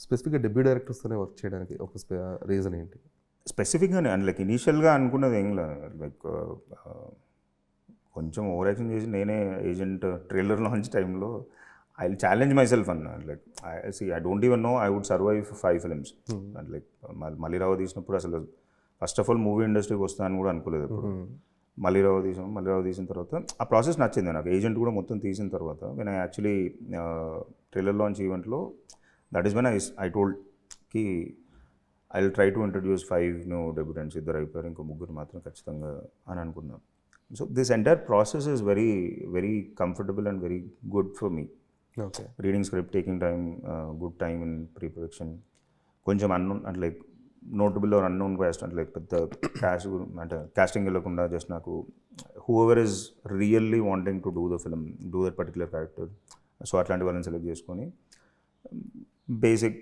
స్పెసిఫిక్గా debut డైరెక్టర్స్తోనే work చేయడానికి ఒక రీజన్ ఏంటి? స్పెసిఫిక్గానే అండ్ లైక్ ఇనీషియల్గా అనుకున్నది ఏం లేదు లైక్ కొంచెం ఓవర్ యాక్షన్ చేసి నేనే ఏజెంట్ ట్రైలర్ లాంచ్ టైంలో I will challenge myself అన్న like I don't even know I would survive 5 films and like Mallirao తీసినప్పుడు అసలు ఫస్ట్ ఆఫ్ ఆల్ మూవీ ఇండస్ట్రీకి వస్తానని కూడా అనుకోలేదు ఎప్పుడు. మల్లీరావు తీసిన తర్వాత ఆ ప్రాసెస్ నచ్చింది నాకు. ఏజెంట్ కూడా మొత్తం తీసిన తర్వాత నేను యాక్చువల్లీ ట్రైలర్ లాంచ్ ఈవెంట్లో that is when I told కి I will try to introduce 5 new debutants, 2 అయిపోయారు, ఇంకో 3 మాత్రం ఖచ్చితంగా అని అనుకున్నాను. So this entire process is very very comfortable and very good for me. Okay. Reading script, taking time, good time in pre production, కొంచెం unknown అంటే like notable or unknown cast అంటే like పెద్ద క్యాస్ట్ అంటే casting వెళ్ళకుండా just నాకు who ever is really wanting to do the film, do that particular character, so అట్లాంటి వాళ్ళని select చేసుకొని బేసిక్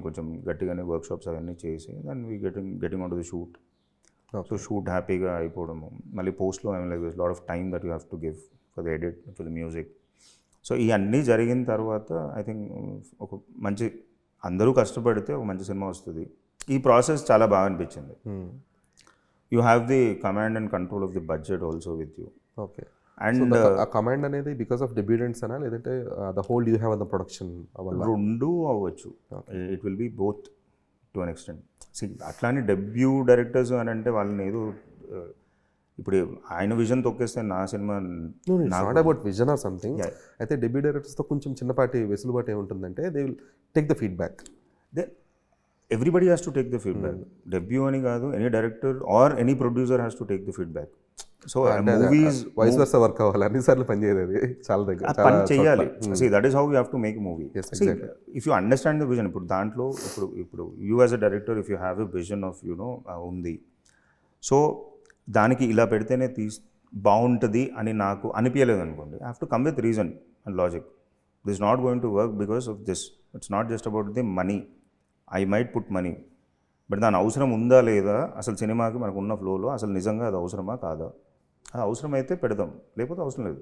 కొంచెం గట్టిగానే వర్క్షాప్స్ అవన్నీ చేసి దాన్ని getting on to the shoot. So shoot హ్యాపీగా అయిపోవడము. మళ్ళీ పోస్ట్లో I mean like this lot of time that you have to give for the edit, for the music. So ఇవన్నీ జరిగిన తర్వాత ఐ థింక్ ఒక మంచి అందరూ కష్టపడితే ఒక మంచి సినిమా వస్తుంది. ఈ ప్రాసెస్ చాలా బాగా అనిపించింది. You have the command and control of the budget also with you. Okay. And ఆ కమాండ్ అనేది బికాస్ ఆఫ్ డెబ్యూటెంట్స్ అనా లేదంటే the hold you have the production? రెండు అవ్వచ్చు. It will be both to an extent. అట్లానే debut directors అని అంటే వాళ్ళని ఏదో ఇప్పుడు ఆయన విజన్ తొక్కేస్తే నా సినిమా not about vision or something. అయితే డెబ్యూ డైరెక్టర్స్తో కొంచెం చిన్నపాటి వెసులుబాటు ఏముంటుందంటే they will take the feedback. Everybody has to take the feedback. Debut అని కాదు, any director or any producer has to take the feedback. So movies vice versa work అవ్వాలి, అన్నిసార్లు పనిచేయదు అది చాలా దగ్గర పని చేయాలి. See that is how you have to make movie. If you understand the vision, ఇప్పుడు దాంట్లో ఇప్పుడు you as a director if you have a vision of you know ఉంది, సో దానికి ఇలా పెడితేనే బాగుంటుంది అని నాకు అనిపించలేదు అనుకోండి, I have to come with reason and logic. This not going to work because of this. It's not just about the money. I might put money, but దాని అవసరం ఉందా లేదా, అసలు సినిమాకి మనకు ఉన్న ఫ్లోలో అసలు నిజంగా అది అవసరమా కాదా, అది అవసరమైతే పెడదాం, లేకపోతే అవసరం లేదు.